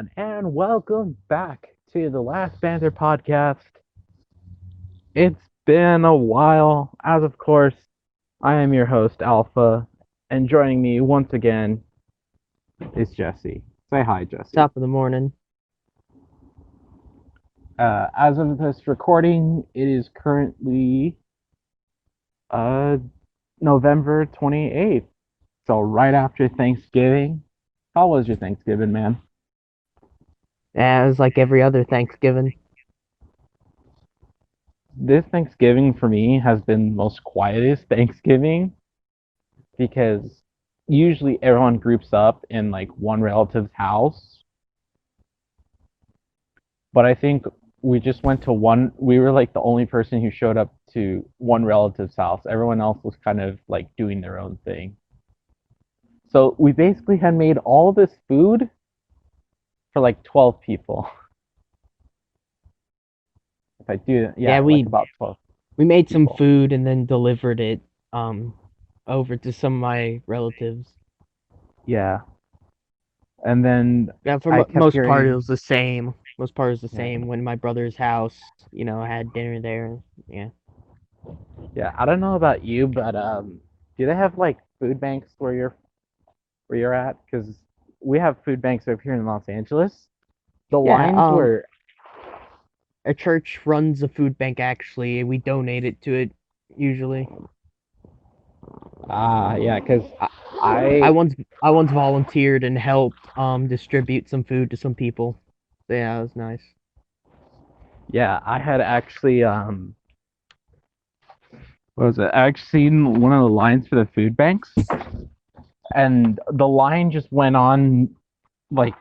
everyone, and welcome back to the last Banter podcast. It's been a while, as of course, I am your host, Alpha, and joining me once again is Jesse. Say hi, Jesse. Top of the morning. As of this recording, it is currently uh, November 28th, so right after Thanksgiving. How was your Thanksgiving, man? As like every other Thanksgiving. This Thanksgiving for me has been the most quietest Thanksgiving because usually everyone groups up in like one relative's house. But I think we just went to we were like the only person who showed up to one relative's house. Everyone else was kind of like doing their own thing. So we basically had made all this food for like 12 people. If I do, Yeah, yeah, like we about 12 we made some people. food and then delivered it um over to some of my relatives. Yeah. And then Yeah, for I kept most part it hearing, was the same. Most part it was the yeah, same when my brother's house, had dinner there. Yeah. yeah. I don't know about you, but do they have like food banks where you're at? Because we have food banks over here in Los Angeles. The Yeah, lines were a church runs a food bank actually. We donate it to it usually. yeah, because I I once I once volunteered and helped distribute some food to some people. So, yeah, it was nice. yeah I had actually what was it? I actually seen one of the lines for the food banks, and the line just went on like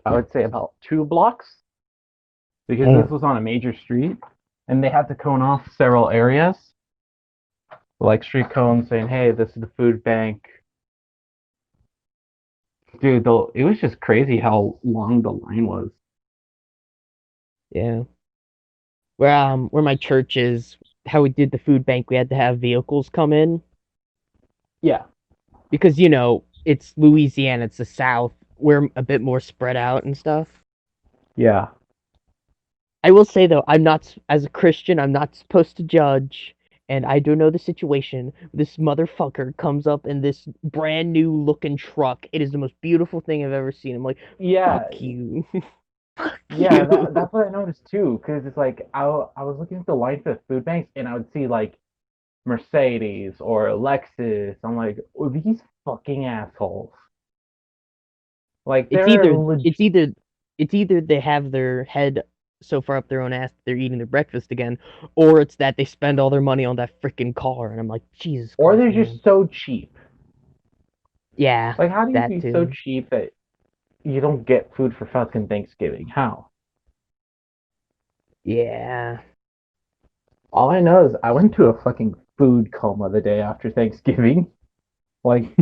I would say about 2 blocks because this Damn. was on a major street, and they had to cone off several areas like street cones saying, "Hey, this is the food bank." Dude, it was just crazy how long the line was. Yeah. Where my church is, how we did the food bank, we had to have vehicles come in Yeah, because it's Louisiana, it's the South. We're a bit more spread out and stuff. yeah. I will say though, as a Christian, I'm not supposed to judge, and I do know the situation. This motherfucker comes up in this brand new looking truck. It is the most beautiful thing I've ever seen. I'm like, fuck Yeah, you, fuck yeah, you. that's what I noticed too. Because it's like I was looking at the line for the food banks, and I would see like Mercedes or Lexus. I'm like, oh, these fucking assholes. Like It's they're either legit. it's either it's either they have their head so far up their own ass that they're eating their breakfast again, or it's that they spend all their money on that freaking car. And I'm like, Jesus Or Christ, they're man. just so cheap. Yeah, Like, how do you that be so too. cheap that you don't get food for fucking Thanksgiving? How? Yeah. All I know is I went to a fucking food coma the day after Thanksgiving. Like,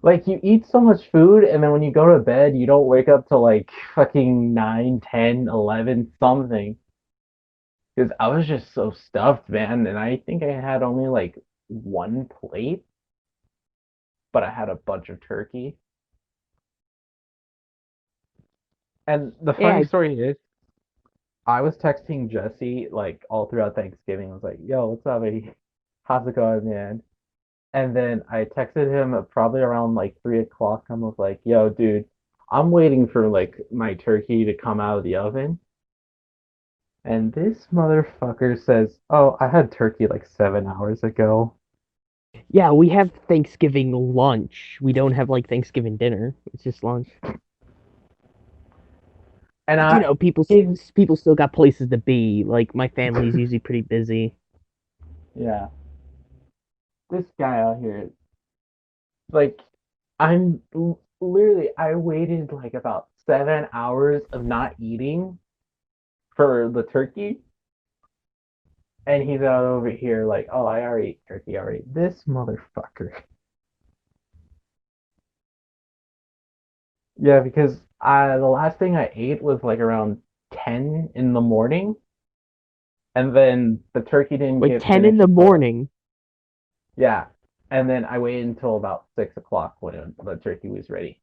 like you eat so much food, and then when you go to bed, you don't wake up till like fucking 9, 10, 11 something. Because I was just so stuffed, man. And I think I had only like one plate, but I had a bunch of turkey. And the funny Yeah, story is, I was texting Jesse like all throughout Thanksgiving. I was like, "Yo, what's up, buddy? How's it going, man?" And then I texted him probably around like 3 o'clock. I was like, "Yo, dude, I'm waiting for like my turkey to come out of the oven." And this motherfucker says, "Oh, I had turkey like 7 hours ago." yeah, we have Thanksgiving lunch. We don't have like Thanksgiving dinner. It's just lunch. And But, people he, people still got places to be. Like my family's usually pretty busy. yeah, this guy out here, like, literally, I waited like about 7 hours of not eating for the turkey, and he's out over here like, oh, I already ate turkey already. This motherfucker. Yeah, because the last thing I ate was like around 10 in the morning, and then the turkey didn't Like get 10 in finished the until, morning. yeah, and then I waited until about 6 o'clock when the turkey was ready.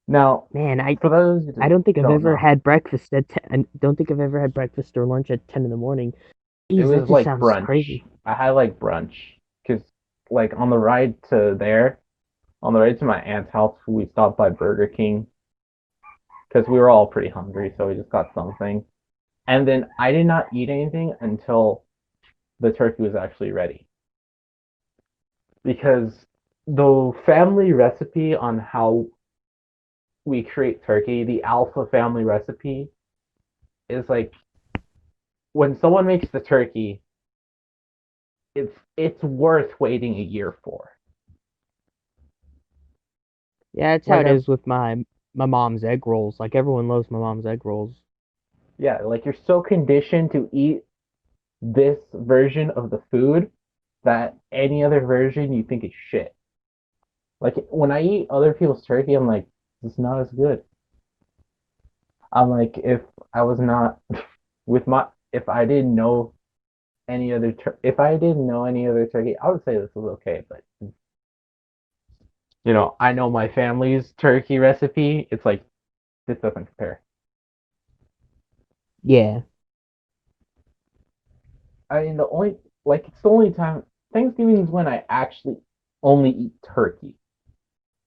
Now, Man, for those I who don't think I've don't ever know, had breakfast at 10. I don't think I've ever had breakfast or lunch at 10 in the morning. it Jeez, that was just like sounds brunch. crazy. I had like brunch because like on the ride to there, on the ride to my aunt's house, we stopped by Burger King because we were all pretty hungry, so we just got something. And then I did not eat anything until the turkey was actually ready because the family recipe on how we create turkey, the Alpha family recipe, is like when someone makes the turkey, it's worth waiting a year for. Yeah, that's how Like it I is with my mom's egg rolls. Like everyone loves my mom's egg rolls. yeah, like you're so conditioned to eat this version of the food that any other version you think is shit. Like when I eat other people's turkey, I'm like, it's not as good. I'm like, if I was not with my, if I didn't know if I didn't know any other turkey, I would say this was okay. But I know my family's turkey recipe. It's like this doesn't compare. Yeah. I mean, it's the only time Thanksgiving is when I actually only eat turkey.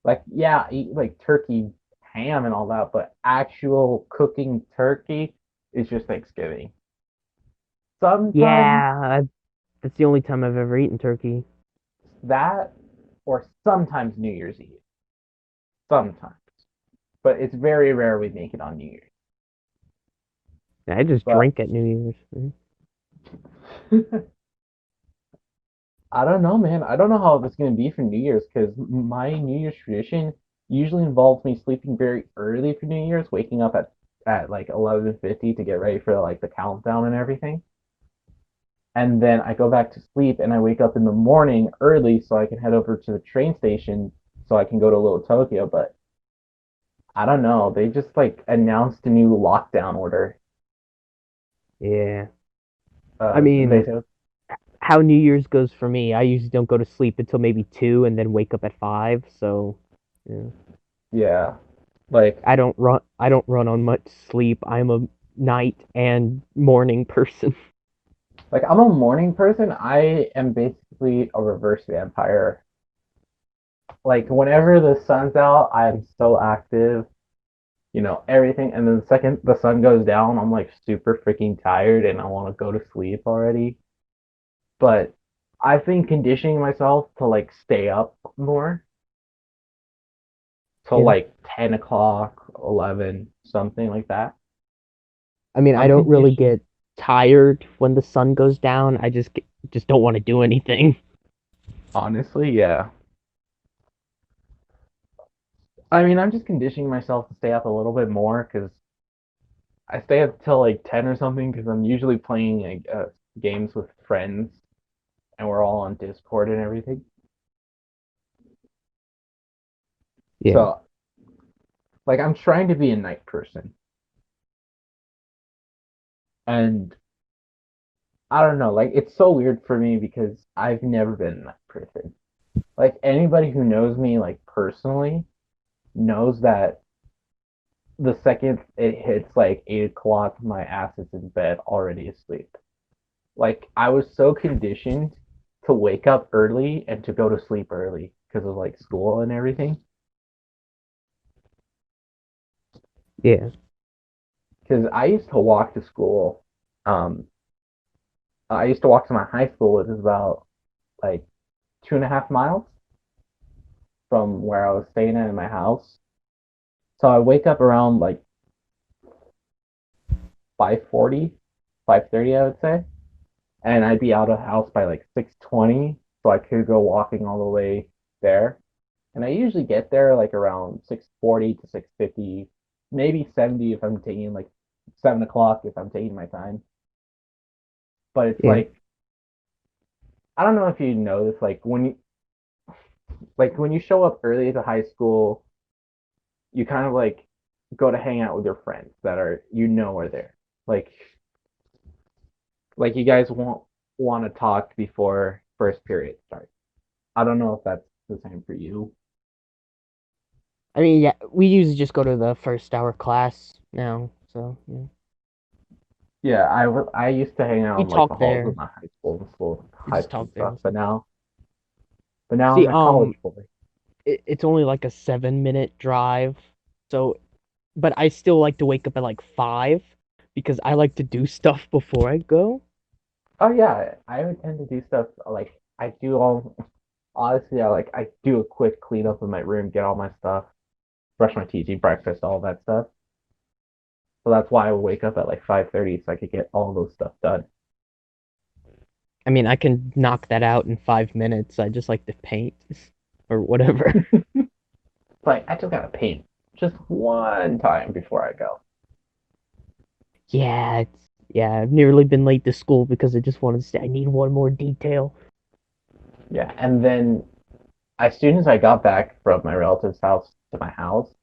Like, yeah, I eat like turkey ham and all that, but actual cooking turkey is just Thanksgiving. Sometimes Yeah, that's the only time I've ever eaten turkey. that, or sometimes New Year's Eve. Sometimes, but it's very rare we make it on New I just But drink at New Year's. I don't know, man. I don't know how it's gonna be for New Year's because my New Year's tradition usually involves me sleeping very early for New Year's, waking up at like 11:50 to get ready for like the countdown and everything. And then I go back to sleep and I wake up in the morning early so I can head over to the train station so I can go to Little Tokyo. But I don't know. They just like announced a new lockdown order. Yeah. I They mean, said, how New Year's goes for me, I usually don't go to sleep until maybe 2 and then wake up at 5. So, yeah. yeah, like I don't run on much sleep. I'm a night and morning person. I'm a morning person. I am basically a reverse vampire. Like whenever the sun's out, I'm so active, everything. And then the second the sun goes down, I'm like super freaking tired and I want to go to sleep already. But I've been conditioning myself to like stay up more till Yeah. like 10 o'clock, 11, something like that. I mean, I I'm don't really conditioned, get tired when the sun goes down. Just don't want to do anything. honestly, yeah. I mean, I'm just conditioning myself to stay up a little bit more because I stay up till like 10 or something because I'm usually playing like, games with friends and we're all on Discord and everything. Yeah. So, like, I'm trying to be a night person. And I don't know, like, it's so weird for me because I've never been a night person. Like, anybody who knows me, like, personally, knows that the second it hits like 8 o'clock, my ass is in bed already asleep. Like, I was so conditioned to wake up early and to go to sleep early because of like school and everything. Yeah. Because I used to walk to school. Um, I used to walk to my high school, which is about like 2.5 miles from where I was staying at in my house. So I wake up around like 5:40, 5:30, I would say, and I'd be out of the house by like 6:20, so I could go walking all the way there. And I usually get there like around 6:40 to 6:50, maybe 70 if I'm taking like 7 o'clock if I'm taking my time. But it's Yeah. like I don't know if you know this, like when you show up early to high school, you kind of like go to hang out with your friends that are there. Like you guys won't want to talk before first period starts. I don't know if that's the same for you. I mean, yeah, we usually just go to the first hour class now, so yeah. Yeah, I used to hang out We in like the talk halls of there. my We high just school talk there stuff, and stuff. but now See, I'm a college boy. it's only like a 7 minute drive, so but I still like to wake up at like 5 because I like to do stuff before I go. Oh yeah, I would tend to do stuff like I do all honestly, I do a quick cleanup of my room, get all my stuff, brush my teeth, eat breakfast, all that stuff. So that's why I wake up at like 5:30 so I could get all those stuff done. I mean, I can knock that out in 5 minutes. I just like to paint or whatever. Like I just gotta paint just one time before I go. Yeah, I've nearly been late to school because I just wanted to say I need one more detail. Yeah, and then as soon as I got back from my relative's house to my house,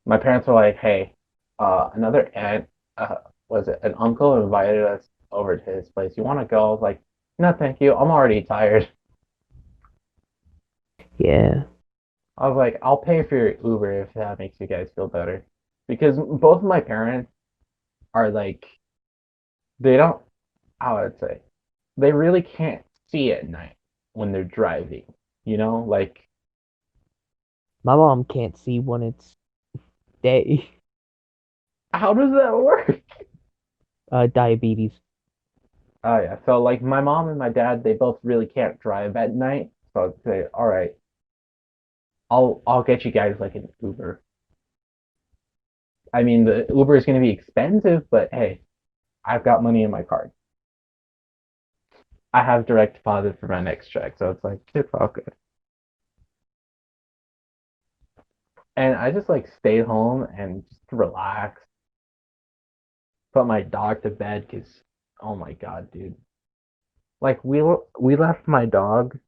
my parents were like, "Hey, another aunt, was it an uncle invited us over to his place. You want to go?" I was like, "No, thank you. I'm already tired." Yeah. I was like, "I'll pay for your Uber if that makes you guys feel better," because both of my parents are like, they don't, how would I say, they really can't see at night when they're driving. Like My mom can't see when it's day. how does that work? Diabetes. Oh yeah, so like my mom and my dad, they both really can't drive at night. So I'd say, all right, I'll get you guys like an Uber. I mean, the Uber is going to be expensive, but hey, I've got money in my card. I have direct deposit for my next check, so it's all good. And I just like stayed home and just relax, put my dog to bed because oh my god, dude, like we left my dog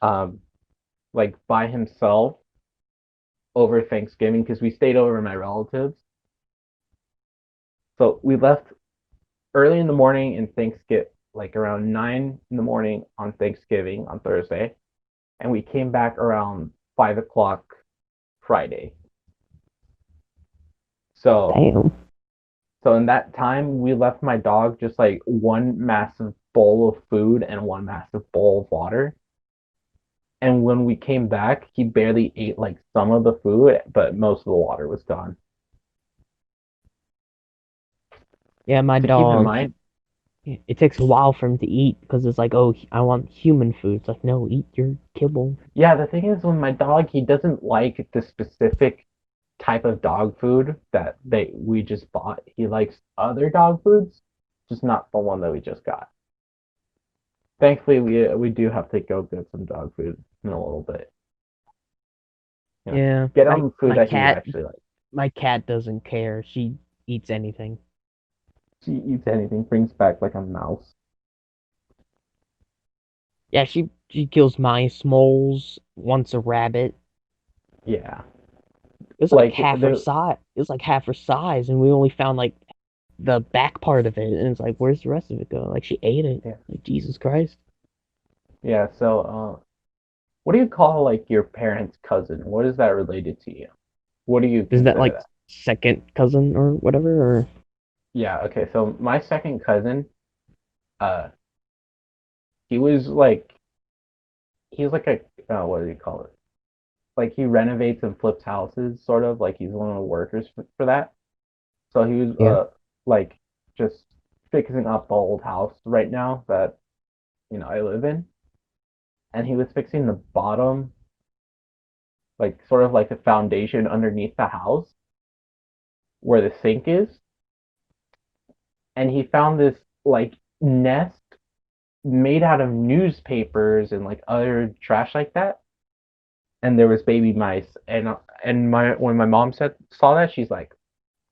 um like by himself over Thanksgiving because we stayed over my relatives. So we left early in the morning and Thanksgiving, like around 9 in the morning on Thanksgiving on Thursday, and we came back around 5 o'clock Friday. So Damn. so in that time we left my dog just like one massive bowl of food and one massive bowl of water. And when we came back, he barely ate like some of the food, but most of the water was gone. Yeah, my So keep in dog. mind, It takes a while for him to eat because it's like, oh, I want human food. It's like, no, eat your kibble. yeah, the thing is, when my dog, he doesn't like the specific type of dog food that we just bought. He likes other dog foods, just not the one that we just got. Thankfully, we do have to go get some dog food in a little bit. You know, Yeah, get my him food my that he cat actually likes. my cat doesn't care. She eats anything. She eats anything, brings back like a mouse. Yeah, she kills mice, moles, once a rabbit. Yeah, It was like like half her the size. It was like half her size, and we only found like the back part of it. And it's like, where's the rest of it go? Like she ate it. yeah Like Jesus Christ. yeah. So what do you call like your parents' cousin? What is that related to you? What do you Is that consider like that? second cousin or whatever? Or Yeah, okay. So my second cousin, uh, he was like he's like a what do you call it? Like he renovates and flips houses, sort of like he's one of the workers for that. So he was yeah. like just fixing up the old house right now that I live in, and he was fixing the bottom, like sort of like the foundation underneath the house where the sink is, and he found this like nest made out of newspapers and like other trash like that, and there was baby mice, and my when my mom saw that, she's like,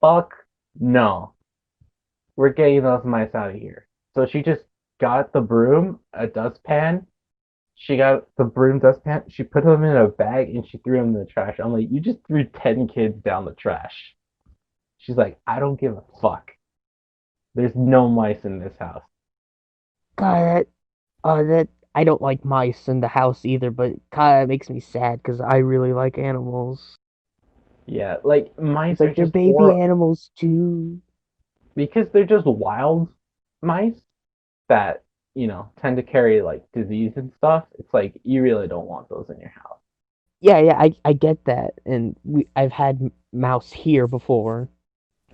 "Fuck no, we're getting those mice out of here." So she just got the broom, a dustpan. She got the broom dustpan. She put them in a bag and she threw them in the trash. I'm like, you just threw 10 kids down the trash. She's like, I don't give a fuck. There's no mice in this house. God, that I don't like mice in the house either, but kind of makes me sad because I really like animals. Yeah, like It's mice are like they're just baby or animals too. because they're just wild mice that, tend to carry like disease and stuff. It's like you really don't want those in your house. Yeah, yeah, I get that, and I've had mouse here before.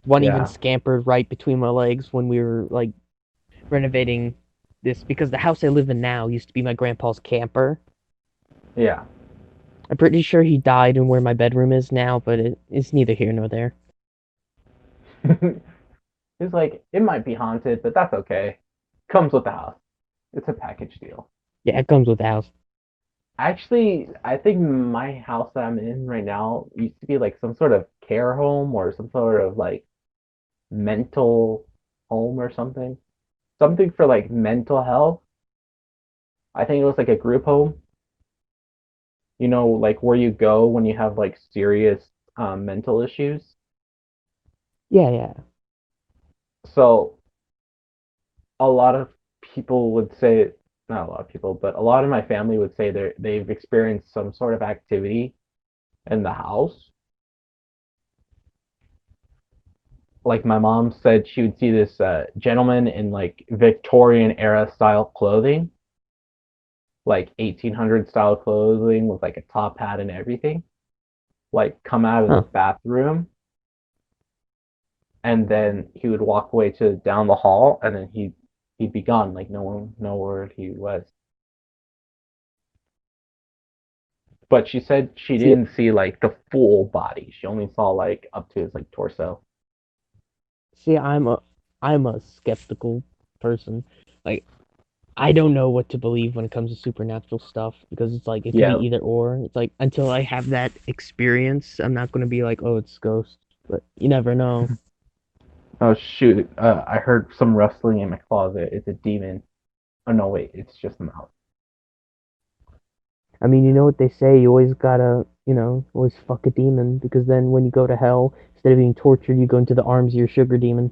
One even Yeah. scampered right between my legs when we were like renovating this because the house I live in now used to be my grandpa's camper. Yeah. I'm pretty sure he died in where my bedroom is now, but it's neither here nor there. It's like it might be haunted, but that's okay. Comes with the house. It's a package deal. Yeah, it comes with the house. Actually, I think my house that I'm in right now used to be like some sort of care home or some sort of like mental home or something. Something for like mental health. I think it was like a group home, like where you go when you have like serious mental issues. Yeah, yeah. So a lot of people would say, not a lot of people, but a lot of my family would say they've experienced some sort of activity in the house. Like my mom said she would see this gentleman in like Victorian era style clothing, like 1800 style clothing with like a top hat and everything, like come out of the Huh. bathroom, and then he would walk away to down the hall, and then he'd be gone, like no one know where he was. But she said she See, didn't see like the full body. She only saw like up to his like torso. see, I'm a skeptical person. Like I don't know what to believe when it comes to supernatural stuff because it's like it could Yeah. be either or. It's like until I have that experience, I'm not gonna be like, oh, it's ghosts. But you never know. Oh shoot. I heard some rustling in my closet. It's a demon. Oh no, wait, it's just a mouse. I mean, you know what they say, you always gotta, always fuck a demon because then when you go to hell, instead of being tortured, you go into the arms of your sugar demon.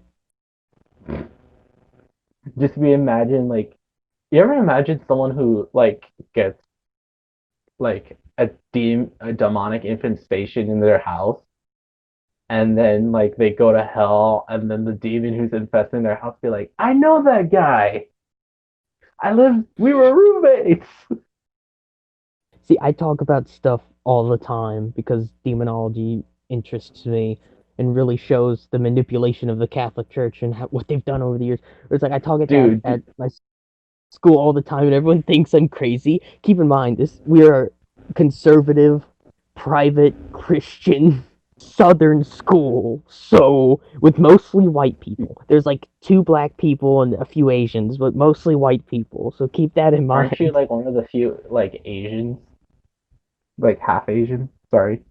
Just be imagine like you ever imagine someone who like gets like a demonic infestation in their house and then like they go to hell and then the demon who's infesting their house be like, I know that guy. We were roommates. See, I talk about stuff all the time because demonology interests me and really shows the manipulation of the Catholic Church and what they've done over the years. It's like I talk it Dude, at my school all the time, and everyone thinks I'm crazy. Keep in mind, this we are conservative, private Christian Southern school, so with mostly white people. There's like two black people and a few Asians, but mostly white people. So keep that in aren't you mind. like one of the few like Asians, like half Asian? Sorry.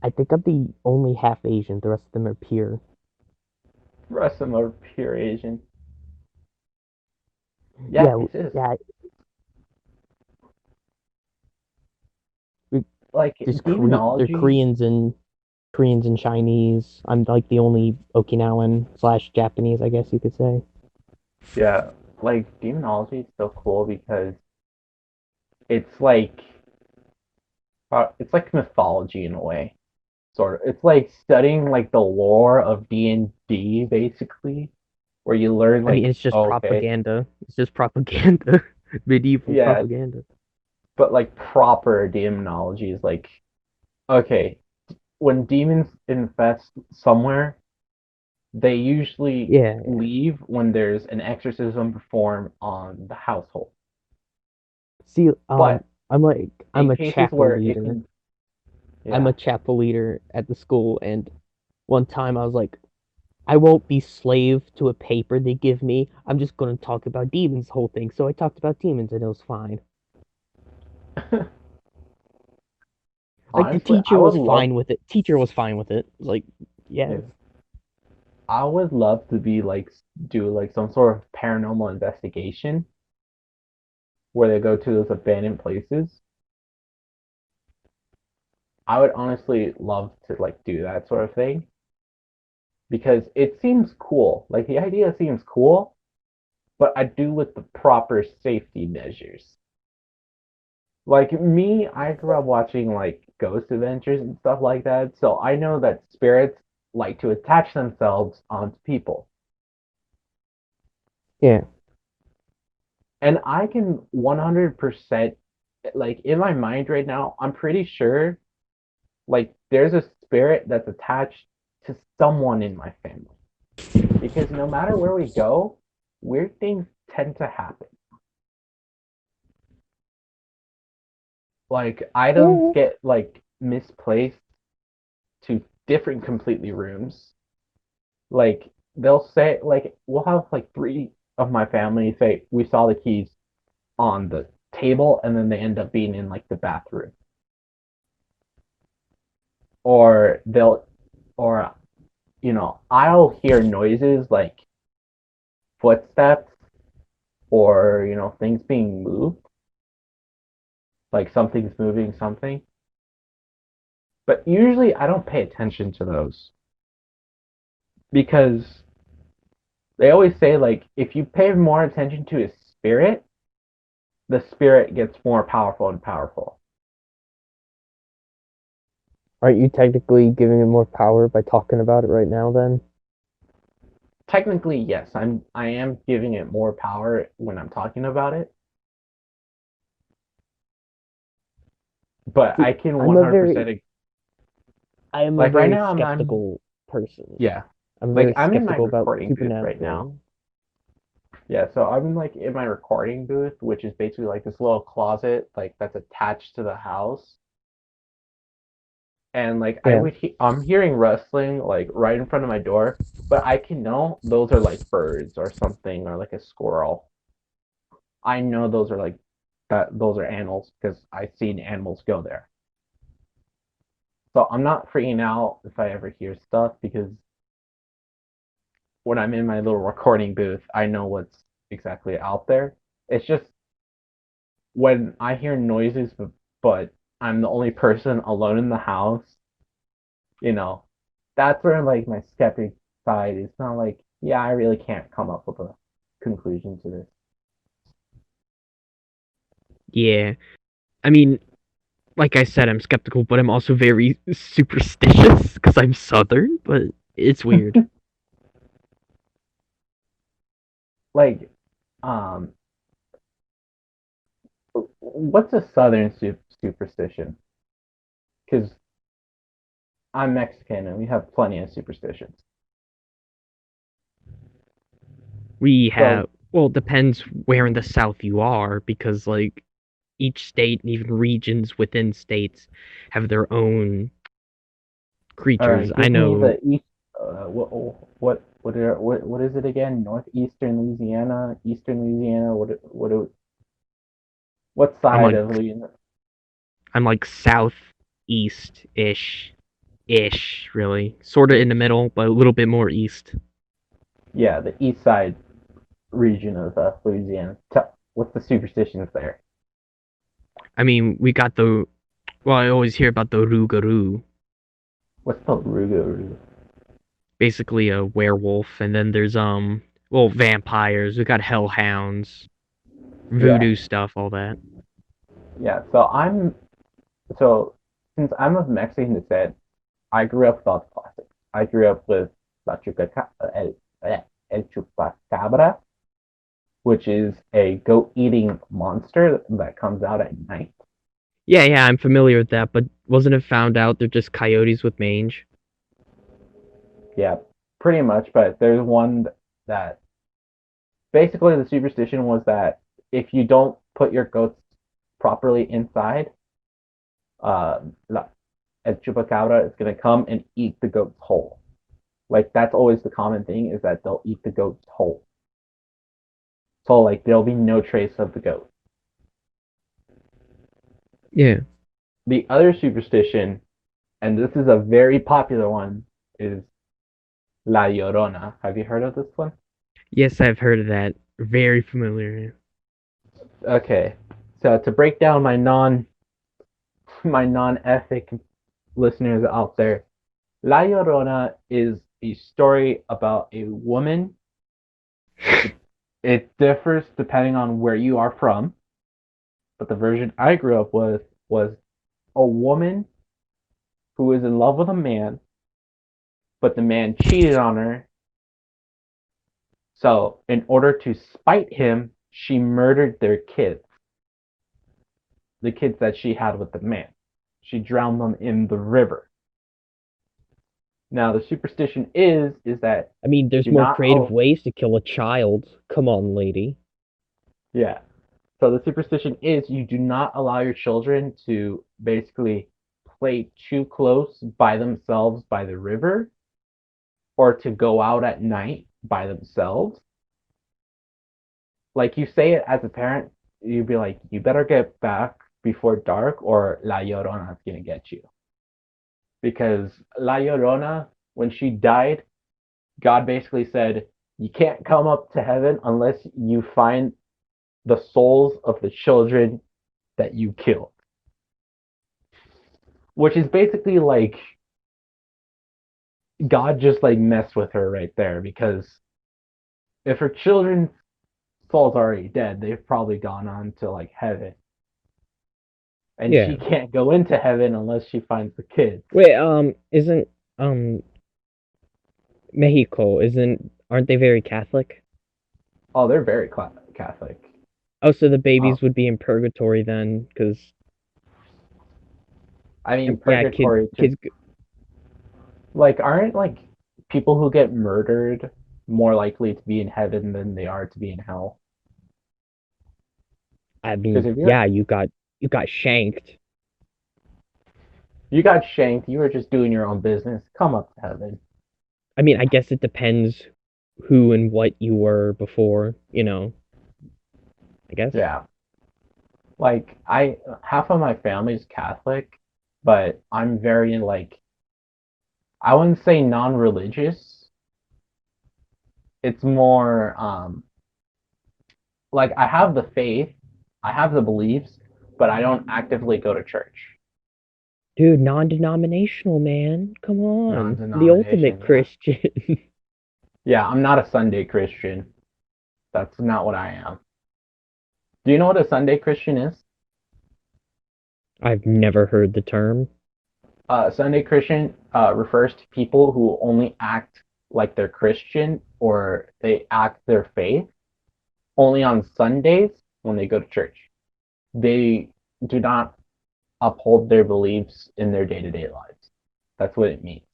I think I'm the only half Asian. The rest of them are pure. The rest of them are pure Asian. Yeah, Yeah, it is. yeah. we- Like They're demonology. Koreans and Chinese. I'm like the only Okinawan slash Japanese, I guess you could say. Yeah, like demonology is so cool because it's like it's like mythology in a way, sort of. It's like studying like the lore of D&D basically, where you learn I mean, like, it's just oh, okay, propaganda. It's just propaganda. Medieval yeah, propaganda. but like proper demonology is like, okay, when demons infest somewhere, they usually Yeah. leave when there's an exorcism performed on the household. See, But I'm in a cases chapel where it leader. can, I'm yeah. a chapel leader at the school, and one time I was like, I won't be slave to a paper they give me. I'm just gonna talk about demons the whole thing. So I talked about demons, and it was fine. Like the Honestly, I teacher would was love, fine with it. Teacher was fine with it. Like, yeah. yeah, I would love to be like do like some sort of paranormal investigation where they go to those abandoned places. I would honestly love to like do that sort of thing because it seems cool. Like the idea seems cool, but I do with the proper safety measures. Like me, I grew up watching like Ghost Adventures and stuff like that, so I know that spirits like to attach themselves onto people. Yeah. And I can 100% like in my mind right now, I'm pretty sure like there's a spirit that's attached to someone in my family. Because no matter where we go, weird things tend to happen. Like items Yeah. get like misplaced to different completely rooms. Like they'll say like we'll have like three of my family say we saw the keys on the table and then they end up being in like the bathroom. Or they'll or I'll hear noises like footsteps or things being moved, like something's moving something. But usually I don't pay attention to those because they always say like if you pay more attention to a spirit, the spirit gets more powerful and powerful. Aren't you technically giving it more power by talking about it right now then? Technically, yes, I am giving it more power when I'm talking about it, but See, I can I'm a very 100% I am a like right very now I'm skeptical person. yeah. I'm Like very I'm in my skeptical about recording booth right now. supernatural. Yeah, so I'm like in my recording booth, which is basically like this little closet like that's attached to the house. And like Yeah. I'm hearing rustling like right in front of my door, but I can know those are like birds or something or like a squirrel. I know those are like that those are animals because I've seen animals go there. So I'm not freaking out if I ever hear stuff because when I'm in my little recording booth, I know what's exactly out there. It's just when I hear noises, but I'm the only person alone in the house, you know, that's where like my skeptic side is not like, yeah, I really can't come up with a conclusion to this. Yeah. I mean, like I said, I'm skeptical, but I'm also very superstitious because I'm Southern, but it's weird. Like, um, what's a southern superstition? Because I'm Mexican and we have plenty of superstitions. We have, So, well, it depends where in the South you are, because, like, each state and even regions within states have their own all creatures. right, I give me know the east. What is it again? Northeastern Louisiana, Eastern Louisiana. What I'm side like of Louisiana? I'm like southeast ish, really. Sort of in the middle, but a little bit more east. Yeah, the east side region of Louisiana. What's the superstitions there? I mean, we got the well, I always hear about the Rougarou, What's the Rougarou? basically a werewolf, and then there's well, vampires. We got hellhounds, Yeah, voodoo stuff, all that. yeah. So since I'm of Mexican descent, I grew up with all the classics. I grew up with La Chupaca, El Chupacabra, which is a goat-eating monster that comes out at night. Yeah, yeah, I'm familiar with that, but wasn't it found out they're just coyotes with mange? Yeah, pretty much. But there's one that basically the superstition was that if you don't put your goats properly inside, uh, El Chupacabra is gonna come and eat the goats whole. Like that's always the common thing is that they'll eat the goats whole. So like there'll be no trace of the goat. Yeah. The other superstition, and this is a very popular one, is La Llorona. Have you heard of this one? Yes, I've heard of that. Very familiar. Okay. So to break down my non-ethic listeners out there, La Llorona is a story about a woman. It differs depending on where you are from, but the version I grew up with was a woman who was in love with a man, but the man cheated on her. So, in order to spite him, she murdered their kids, the kids that she had with the man. She drowned them in the river. Now, the superstition is that I mean, you there's do more not. creative Oh, ways to kill a child. Come on, lady. yeah. So the superstition is you do not allow your children to basically play too close by themselves by the river or to go out at night by themselves. Like you say it as a parent, you'd be like, you better get back before dark or La Llorona is gonna get you. Because La Llorona, when she died, God basically said, you can't come up to heaven unless you find the souls of the children that you killed. Which is basically like God just like messed with her right there because if her children's soul's already dead, they've probably gone on to like heaven. And Yeah. she can't go into heaven unless she finds the kids. Wait, isn't um Mexico aren't they very Catholic? Oh, they're very Catholic. Oh, so the Um, babies would be in purgatory then, because I mean, yeah, purgatory to kids. like aren't like people who get murdered more likely to be in heaven than they are to be in hell? I Because mean, if yeah, you got shanked. you got shanked, you were just doing your own business. Come up to heaven. I mean, I guess it depends who and what you were before. I guess. Yeah. Like I half of my family is Catholic, but I'm very like I wouldn't say non-religious. It's more like I have the faith, I have the beliefs, but I don't actively go to church. Dude, non-denominational, man. Come on. The ultimate Non-denomination, yeah. Christian. Yeah, I'm not a Sunday Christian. That's not what I am. Do you know what a Sunday Christian is? I've never heard the term. Sunday Christian refers to people who only act like they're Christian or they act their faith only on Sundays when they go to church. They do not uphold their beliefs in their day-to-day lives. That's what it means.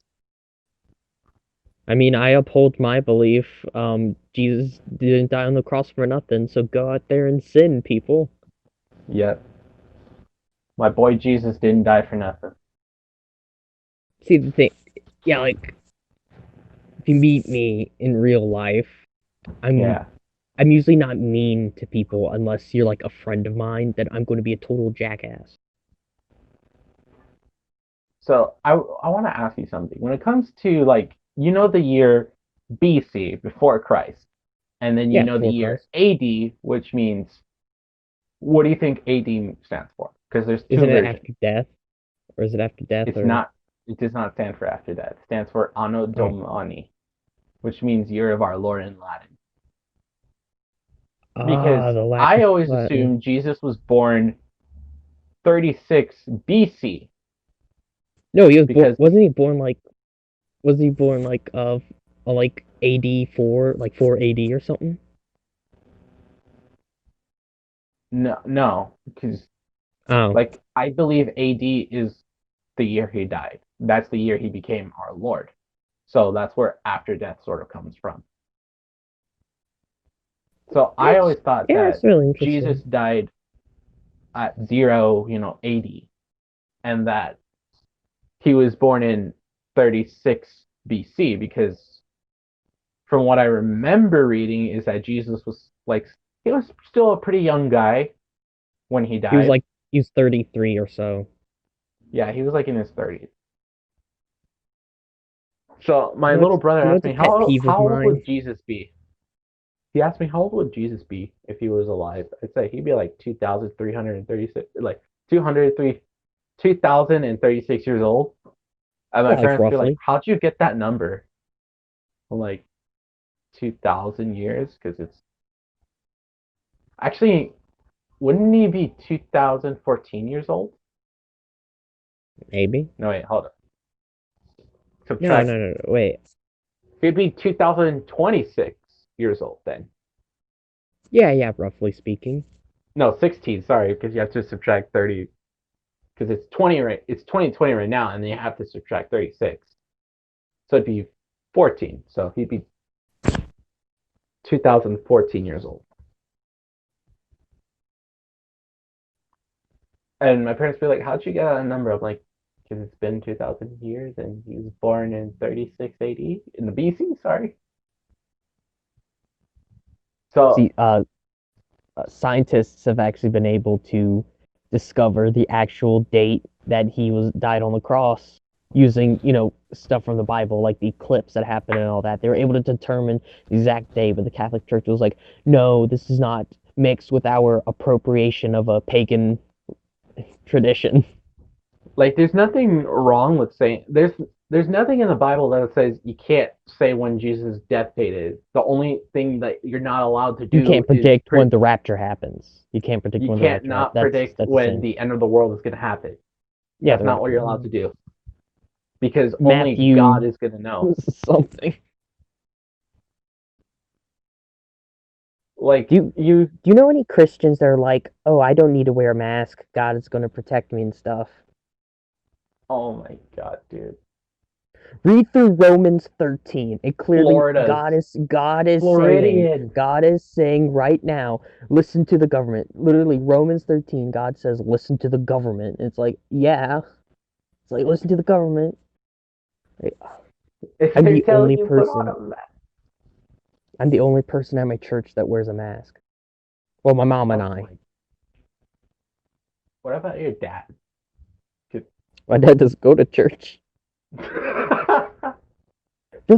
I mean, I uphold my belief. Jesus didn't die on the cross for nothing, so go out there and sin, people. Yet my boy Jesus didn't die for nothing. See the thing, yeah, like if you meet me in real life, I'm Yeah. I'm usually not mean to people unless you're like a friend of mine. Then I'm going to be a total jackass. So I want to ask you something. When it comes to like the year BC before Christ, and then Yeah, the before year Christ. AD, which means what do you think AD stands for? Because there's two Isn't it versions. after death, or is it after death, It's or not. It does not stand for after that. It stands for Anno oh, Domini, which means year of our Lord in Latin. Because the I Latin always Latin. assumed Jesus was born 36 BC No, he was born. because Wasn't he born like? Was he born like AD 4, like 4 AD or something? no, because Oh, like I believe AD is the year he died. That's the year he became our Lord. So that's where after death sort of comes from. So I it's always thought yeah, it's that really Jesus interesting. died at 0, 80, and that he was born in 36 BC because from what I remember reading is that Jesus was like he was still a pretty young guy when he He was died. like he's 33 or so. Yeah, he was like in his 30s. So my You know, little it's brother you know, asked it's a me pet peeve of how old mine. would Jesus be? He asked me how old would Jesus be if he was alive. I'd say he'd be like 2,336, like 203, 2,036 years old. And Yeah, my like parents would be like, roughly. "How'd you get that number?" I'm like, 2,000 years, because it's actually wouldn't he be 2014 years old? Maybe. No, wait, hold on. No, Subtract. no, no, no. Wait. He'd be 2026 years old then. Yeah, yeah. Roughly speaking. No, 16. Sorry, because you have to subtract 30. Because it's 20 right. It's 2020 right now, and then you have to subtract 36. So it'd be 14. So he'd be 2014 years old. And my parents were like, "How'd you get a number?" I'm like, "Because it's been 2,000 years, and he was born in 36 AD in the BC." Sorry. So See, scientists have actually been able to discover the actual date that he was died on the cross using stuff from the Bible, like the eclipse that happened and all that. They were able to determine the exact day, but the Catholic Church was like, no, this is not mixed with our appropriation of a pagan tradition. like there's nothing wrong with saying there's nothing in the Bible that says you can't say when Jesus' death date is. The only thing that you're not allowed to You do can't is predict when the rapture happens. You can't predict you when the can't rapture happens. not That's predict that's a when sin. the end of the world is going to happen. Yeah, That's the not what rapture. you're allowed to do because only God Matthew is going to know. something. Like Do you, you know any Christians that are like, "Oh, I don't need to wear a mask. God is going to protect me and stuff." oh my God, dude, Read through Romans 13. It clearly Florida's Floridian. God is saying right now, listen to the government. Literally Romans 13, God says listen to the government. It's like, yeah. It's like listen to the government. Like, If I'm they're the telling only you put on person. a mask, I'm the only person at my church that wears a mask. Well, my mom and oh I. my, what about your dad? My dad doesn't go to church. For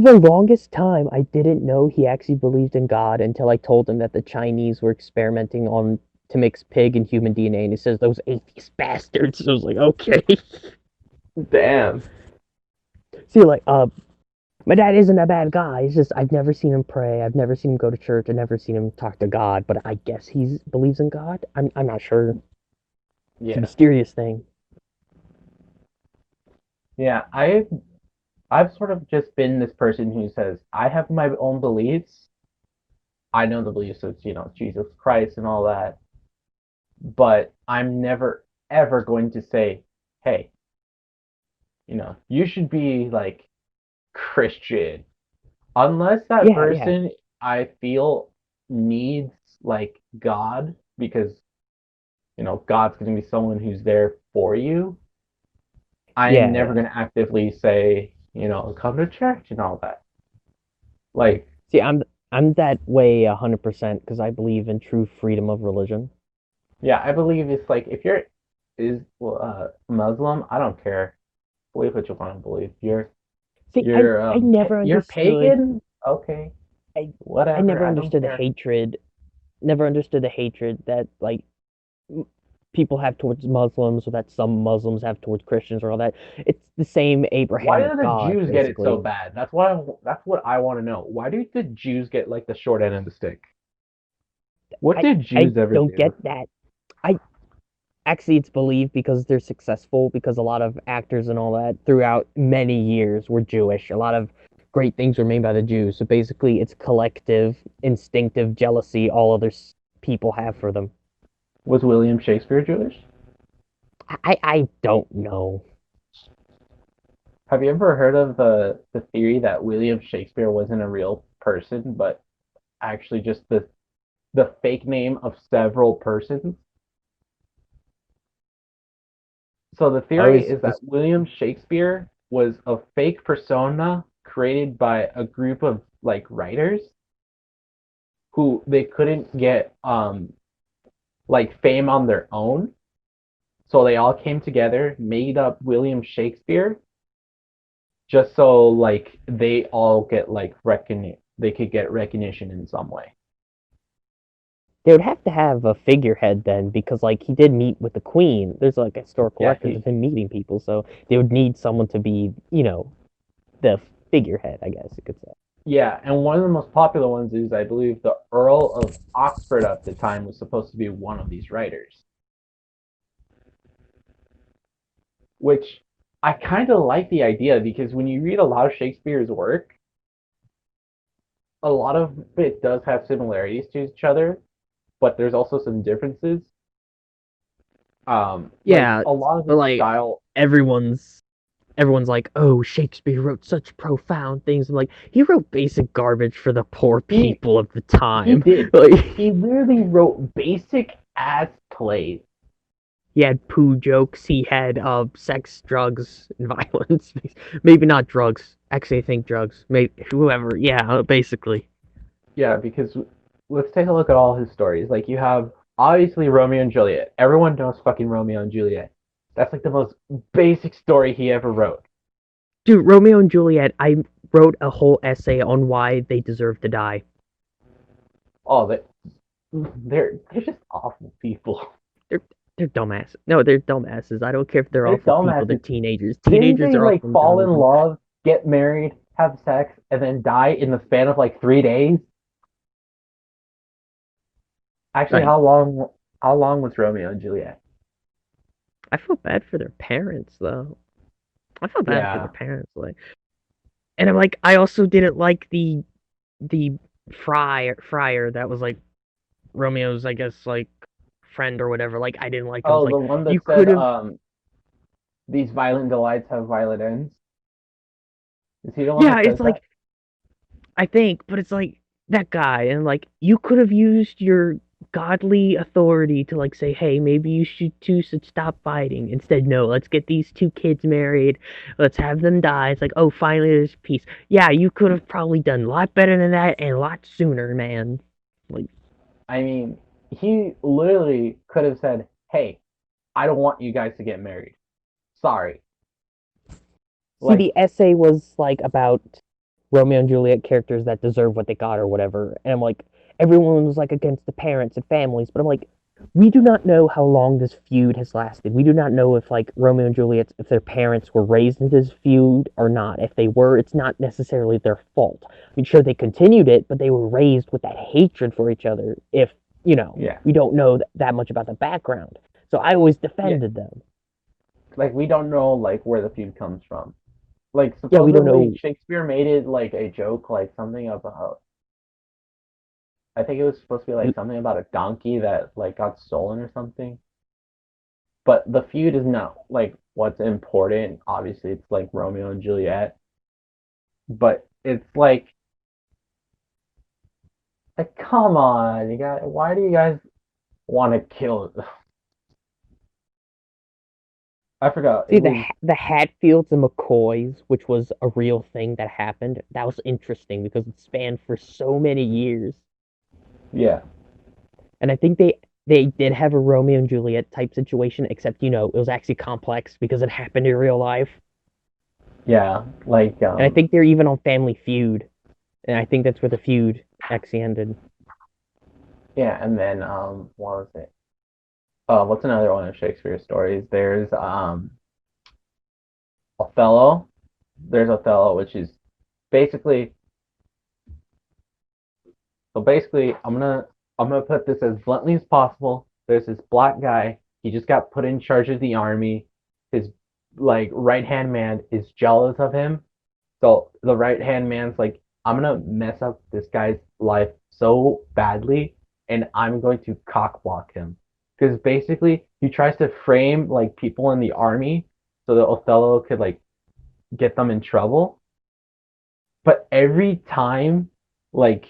the longest time, I didn't know he actually believed in God until I told him that the Chinese were experimenting on to mix pig and human DNA, and he says those atheist bastards. So I was like, okay. Damn. See, like, my dad isn't a bad guy. It's just I've never seen him pray. I've never seen him go to church. I've never seen him talk to God. But I guess he believes in God. I'm not sure. It's a Yeah. mysterious thing. Yeah. I've sort of just been this person who says, I have my own beliefs. I know the beliefs of, Jesus Christ and all that, but I'm never ever going to say, hey, you should be like Christian. Unless that Yeah, yeah, person I feel needs like God because, God's going to be someone who's there for you. I'm yeah, never yeah. going to actively say, come to church and all that. Like, See, I'm that way 100% because I believe in true freedom of religion. yeah, I believe it's like if you're is Muslim, I don't care. Believe what you want to believe. See, I never You're understood. pagan, okay, I I whatever. never I don't understood the care. hatred. Never understood the hatred that like people have towards Muslims or that some Muslims have towards Christians or all that. It's the same Why Abrahamic do the God, Jews get it so basically. bad? That's what I want to know. Why do the Jews get like the short end of the stick? What I did I Jews ever don't do? get that. I actually it's believed because they're successful because a lot of actors and all that throughout many years were Jewish. A lot of great things were made by the Jews. So basically it's collective instinctive jealousy all other people have for them. Was William Shakespeare Jewish? I don't know. Have you ever heard of the theory that William Shakespeare wasn't a real person, but actually just the fake name of several persons? So the I theory was is that William Shakespeare was a fake persona created by a group of like writers who they couldn't get like fame on their own. So they all came together, made up William Shakespeare just so like they all get like they could get recognition in some way. they would have to have a figurehead then because like he did meet with the queen. There's like historical Yeah, records of him meeting people, so they would need someone to be, the figurehead, I guess you could say. Yeah, and one of the most popular ones is, I believe, the Earl of Oxford at the time was supposed to be one of these writers, which I kind of like the idea because when you read a lot of Shakespeare's work, a lot of it does have similarities to each other, but there's also some differences. Like Yeah, a lot of but his like style, everyone's everyone's like, oh, Shakespeare wrote such profound things. I'm like, he wrote basic garbage for the poor he people of the he time. did. Like, He literally wrote basic ass plays. he had poo jokes. He had sex, drugs, and violence. Maybe not drugs. Actually, I think drugs. Maybe whoever. Yeah, basically. Yeah, because let's take a look at all his stories. Like you have obviously Romeo and Juliet. Everyone knows fucking Romeo and Juliet. That's like the most basic story he ever wrote. Dude, Romeo and Juliet. I wrote a whole essay on why they deserve to die. Oh, they're just awful people. They're they're dumbasses. No, they're dumbasses. I don't care if they're They're awful people. They're dumbasses. teenagers. Didn't Teenagers they are like often fall in dumb. love, get married, have sex, and then die in the span of like 3 days? Actually, Like, how long was Romeo and Juliet? I feel bad for their parents though. I feel bad for their Yeah. parents, like, and I'm like, I also didn't like the friar that was like Romeo's, I guess, like friend or whatever. Like, I didn't like him. It's Oh, the like one you that said could have, these violent delights have violent ends. Is he the one yeah. that It's says that? like I think, but it's like that guy, and like you could have used your godly authority to like say, hey, maybe you should two should stop fighting. Instead, no, let's get these two kids married. Let's have them die. It's like, oh, finally there's peace. Yeah, you could have probably done a lot better than that and a lot sooner, man. Like, I mean, he literally could have said, "Hey, I don't want you guys to get married. Sorry." see, Like, the essay was like about Romeo and Juliet characters that deserve what they got or whatever. And I'm like, everyone was like against the parents and families, but I'm like, we do not know how long this feud has lasted. We do not know if like Romeo and Juliet, if their parents were raised into this feud or not. If they were, it's not necessarily their fault. I mean, sure they continued it, but they were raised with that hatred for each other. If yeah, we don't know that much about the background. So I always yeah. defended them. Like we don't know like where the feud comes from. Like Yeah, we don't supposedly know. Shakespeare made it like a joke, like something about. I think it was supposed to be like something about a donkey that like got stolen or something. But the feud is not like what's important. Obviously, it's like Romeo and Juliet, but it's like come on, you guys. Why do you guys want to kill? I forgot. It See, was the Hatfields and McCoys, which was a real thing that happened, that was interesting because it spanned for so many years. yeah, And I think they did have a Romeo and Juliet type situation, except it was actually complex because it happened in real life. yeah. Like And I think they're even on Family Feud, and I think that's where the feud actually ended. yeah. And then what was it? What's another one of Shakespeare's stories? There's Othello. There's Othello, which is basically so basically I'm gonna put this as bluntly as possible. There's this black guy. He just got put in charge of the army. His like right hand man is jealous of him. So the right hand man's like, I'm gonna mess up this guy's life so badly, and I'm going to cock block him. Because basically he tries to frame like people in the army so that Othello could like get them in trouble. But every time like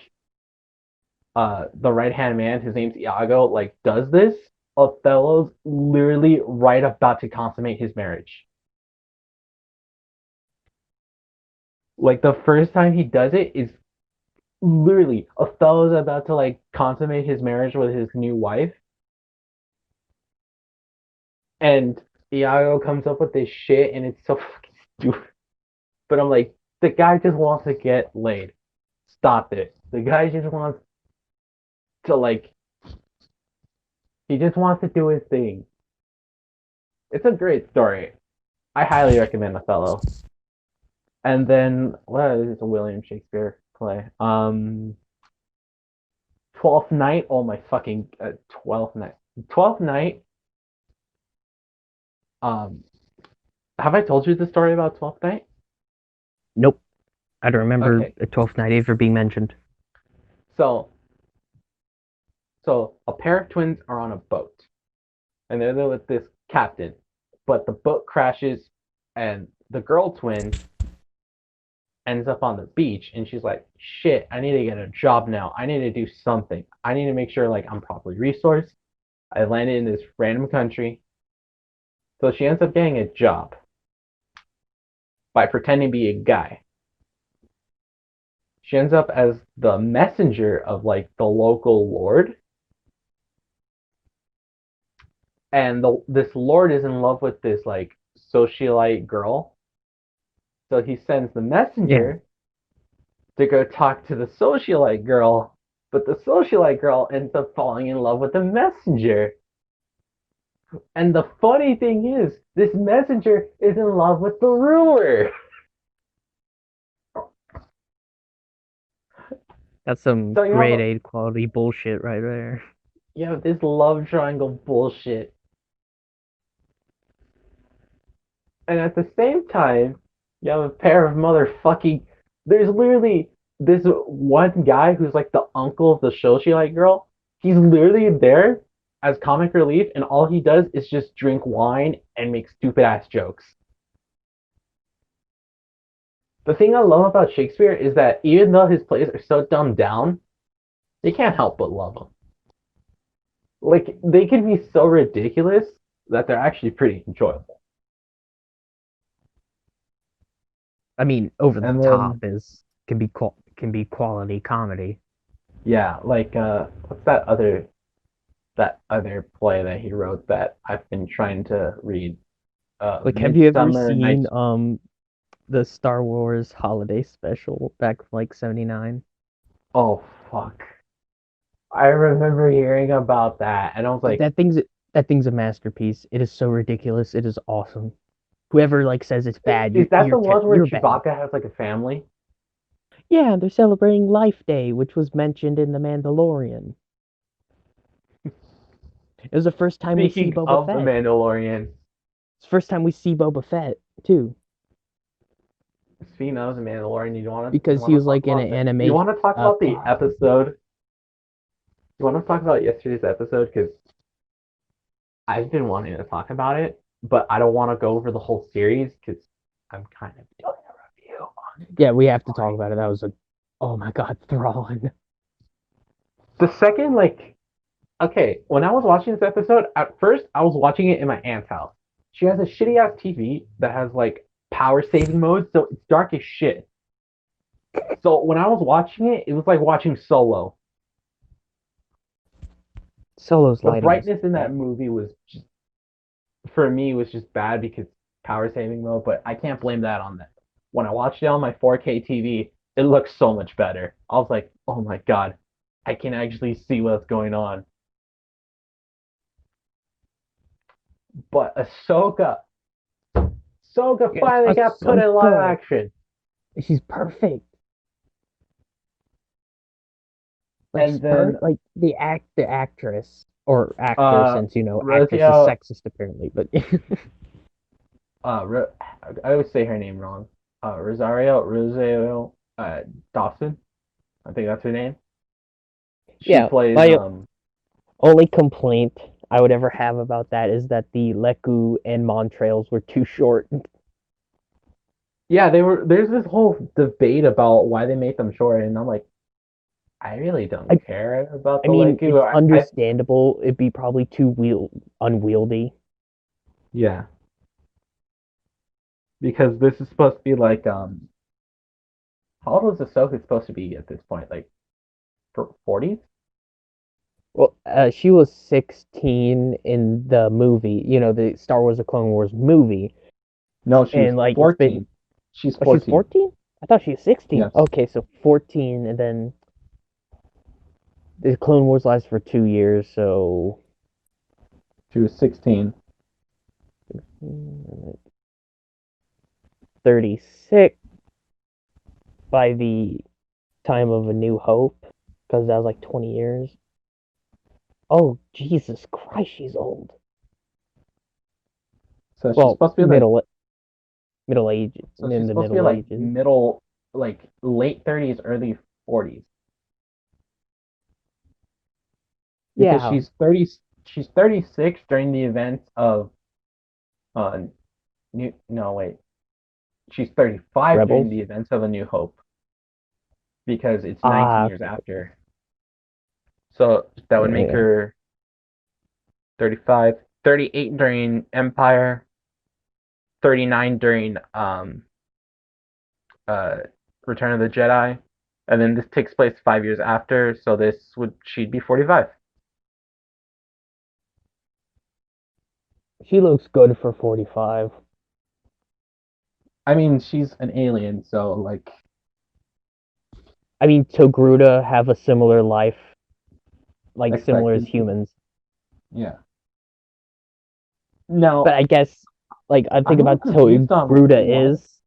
the right hand man, his name's Iago, like does this, Othello's literally right about to consummate his marriage. Like the first time he does it is literally Othello's about to like consummate his marriage with his new wife, and Iago comes up with this shit, and it's so fucking stupid. But I'm like, the guy just wants to get laid. Stop it. The guy just wants to like, he just wants to do his thing. It's a great story. I highly recommend Othello. And then what is William Shakespeare? play. 12th Night. Oh my fucking 12th Night. 12th Night. Um, have I told you the story about 12th Night? Nope. I don't remember Okay, a 12th night ever being mentioned. so a pair of twins are on a boat, and they're there with this captain, but the boat crashes, and the girl twin ends up on the beach, and she's like, "Shit, I need to get a job now. I need to do something. I need to make sure like I'm properly resourced." I landed in this random country, so she ends up getting a job by pretending to be a guy. She ends up as the messenger of like the local lord, and this lord is in love with this like socialite girl, so he sends the Yeah. messenger to go talk to the socialite girl, but the socialite girl ends up falling in love with the messenger. And the funny thing is, this messenger is in love with the ruler. That's some So grade A quality bullshit right there. you have this love triangle bullshit, and at the same time, you have a pair of motherfucking. There's literally this one guy who's like the uncle of the socialite girl. He's literally there as comic relief, and all he does is just drink wine and make stupid ass jokes. The thing I love about Shakespeare is that even though his plays are so dumbed down, you can't help but love them. Like they can be so ridiculous that they're actually pretty enjoyable. I mean, over the And top then is can be quality comedy. yeah, like what's that other play that he wrote that I've been trying to read? Like, have you ever Midsummer seen Nights. the Star Wars holiday special back from like '79? Oh fuck! I remember hearing about that, and I was like, That thing's a masterpiece. It is so ridiculous. It is awesome. Whoever like says it's bad, is that the one where you're bad. Chewbacca has like a family? Yeah, they're celebrating Life Day, which was mentioned in The Mandalorian. It was the first time we see Speaking Boba of the Fett. Mandalorian, It's the first time we see Boba Fett too, speaking of the Mandalorian, you because he want to was talk like in an about you animation. want to talk about the episode? You want to talk about yesterday's episode because I've been wanting to talk about it, but I don't want to go over the whole series because I'm kind of doing a review on Yeah, we have to talk Mandalorian. about it. That was a, oh my god, Thrawn. The second, like, okay, when I was watching this episode, at first I was watching it in my aunt's house. She has a shitty ass TV that has like power saving mode, so it's dark as shit. So when I was watching it, it was like watching Solo. Solo's The lighting is brightness in that bad. movie was just, for me, was just bad because power saving mode, but I can't blame that on that. When I watched it on my 4K TV, it looks so much better. I was like, oh my god, I can actually see what's going on. But Ahsoka Yes, finally got put in live Ahsoka. action. She's perfect. Like she's And then like the actress or actor, since actress is Rocio sexist apparently, but uh I always say her name wrong. Rosario Dawson. I think that's her name. She yeah, plays my only complaint I would ever have about that is that the Leku and Montrails were too short. yeah, there's this whole debate about why they made them short, and I'm like, I really don't I, care about I the mean, Leku. it's understandable. It'd be probably too unwieldy. Yeah, because this is supposed to be like how old was Ahsoka supposed to be at this point? Like 40s? Well, she was 16 in the movie, the Star Wars: The Clone Wars movie, No, she was and like it's been. 14. She's Oh, she's 14. 14. I thought she was 16. Yes. Okay, so 14, and then the Clone Wars lasts for 2 years, so She was 16. 36 by the time of A New Hope, because that was like 20 years. Oh, Jesus Christ, she's old. So she's Well, supposed to be like middle age, so in she's the supposed to be Middle like Ages. middle like late 30s, early 40s. Because Yeah, she's 36 during the events of new no wait. She's 35 during Rebels. the events of A New Hope because it's 19 Ah, years after. So that would yeah, make yeah. her 35, 38 during Empire, 39 during uh Return of the Jedi, and then this takes place 5 years after, so this would she'd be 45. She looks good for 45. I mean, she's an alien, so like I mean, Togruta have a similar life, like similar as expectancy. humans. Yeah. But Now, I guess, like, I think I'm a little about confused on Togruta why. is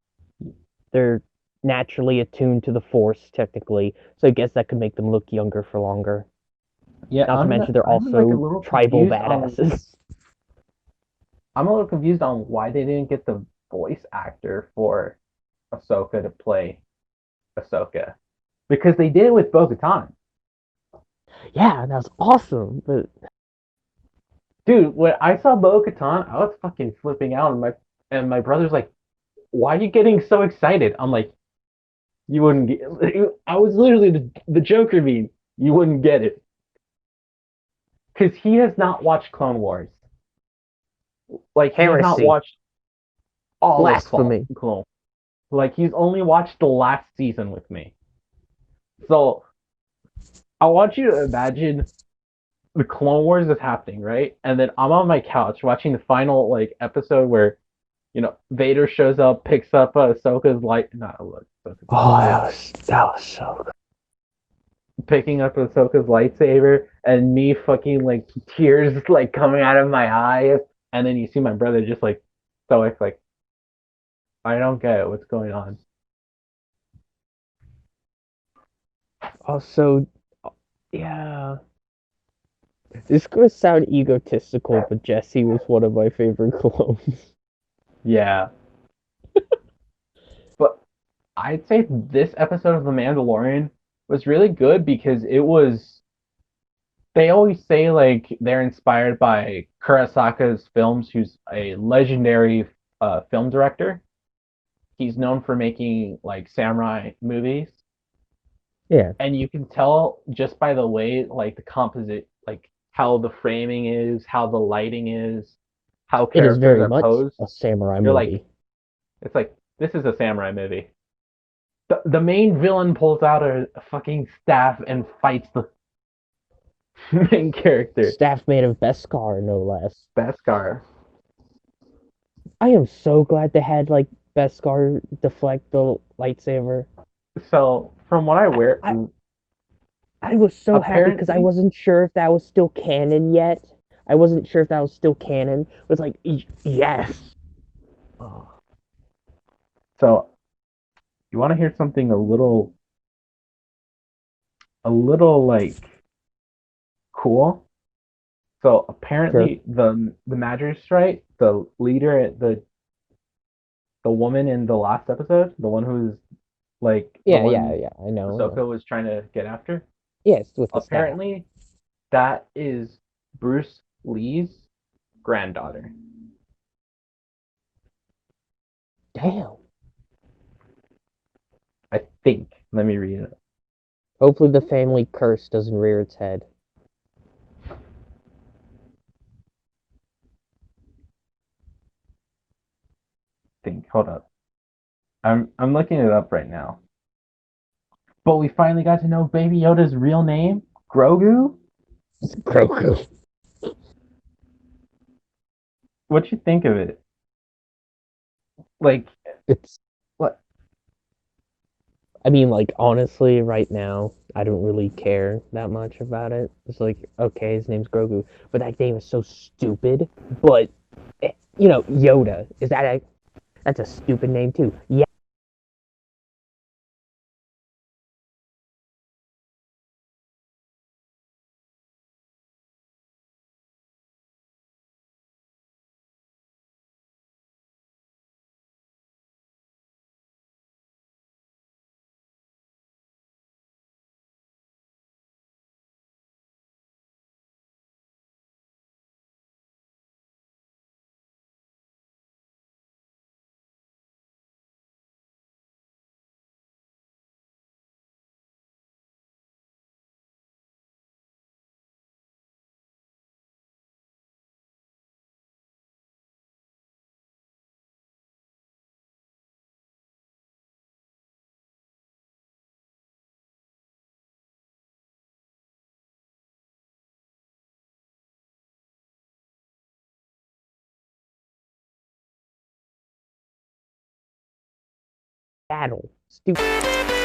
they're naturally attuned to the Force, technically. So I guess that could make them look younger for longer. Yeah, Not to mention they're I'm like a also little tribal confused on badasses. I'm a little confused on why they didn't get the voice actor for Ahsoka to play Ahsoka because they did it with Bo-Katan. Yeah, that was awesome. But Dude, when I saw Bo-Katan, I was fucking flipping out, and my brother's like, "Why are you getting so excited?" I'm like, "You wouldn't get." I was literally the Joker meme. You wouldn't get it because he has not watched Clone Wars. Like he has not heresy, watched all of blasphemy. Clone. Like he's only watched the last season with me. So I want you to imagine the Clone Wars is happening, right? And then I'm on my couch watching the final like episode where Vader shows up, picks up Ahsoka's light, not Ahsoka's Oh, lightsaber, that was so good. picking up Ahsoka's lightsaber, and me fucking like tears like coming out of my eyes, and then you see my brother just like stoic, like I don't get it, what's going on. Also, yeah. This could sound egotistical, but Jesse was one of my favorite clones. Yeah, but I'd say this episode of The Mandalorian was really good because it was. They always say like they're inspired by Kurosaka's films, who's a legendary film director. He's known for making like samurai movies, Yeah, and you can tell just by the way like the composite, like how the framing is, how the lighting is, how it is characters very are much posed. a samurai You're like, movie. it's like this is a samurai movie. The main villain pulls out a fucking staff and fights the main character, Staff made of Beskar, no less. Beskar. I am so glad they had like Beskar deflect the lightsaber. So from what I I, wear, I, I was so happy because I apparently, wasn't sure if that was still canon yet. I wasn't sure if that was still canon. It was like, yes. Oh, so you want to hear something a little like cool? So sure. apparently the magistrate, the leader, the woman in the last episode, the one who's like the Yeah, yeah, one yeah. I know, I know. Ahsoka was trying to get after. Yes, with the staff. Apparently, that is Bruce Lee's granddaughter. Damn. I think. Let me read it. Hopefully the family curse doesn't rear its head. Think. Hold up. I'm looking it up right now. But we finally got to know Baby Yoda's real name, Grogu. Grogu. What you think of it? Like It's what? I mean, like, honestly, right now, I don't really care that much about it. It's like, okay, his name's Grogu, but that name is so stupid. But, Yoda, that's a stupid name too. Yeah, battle. Stupid.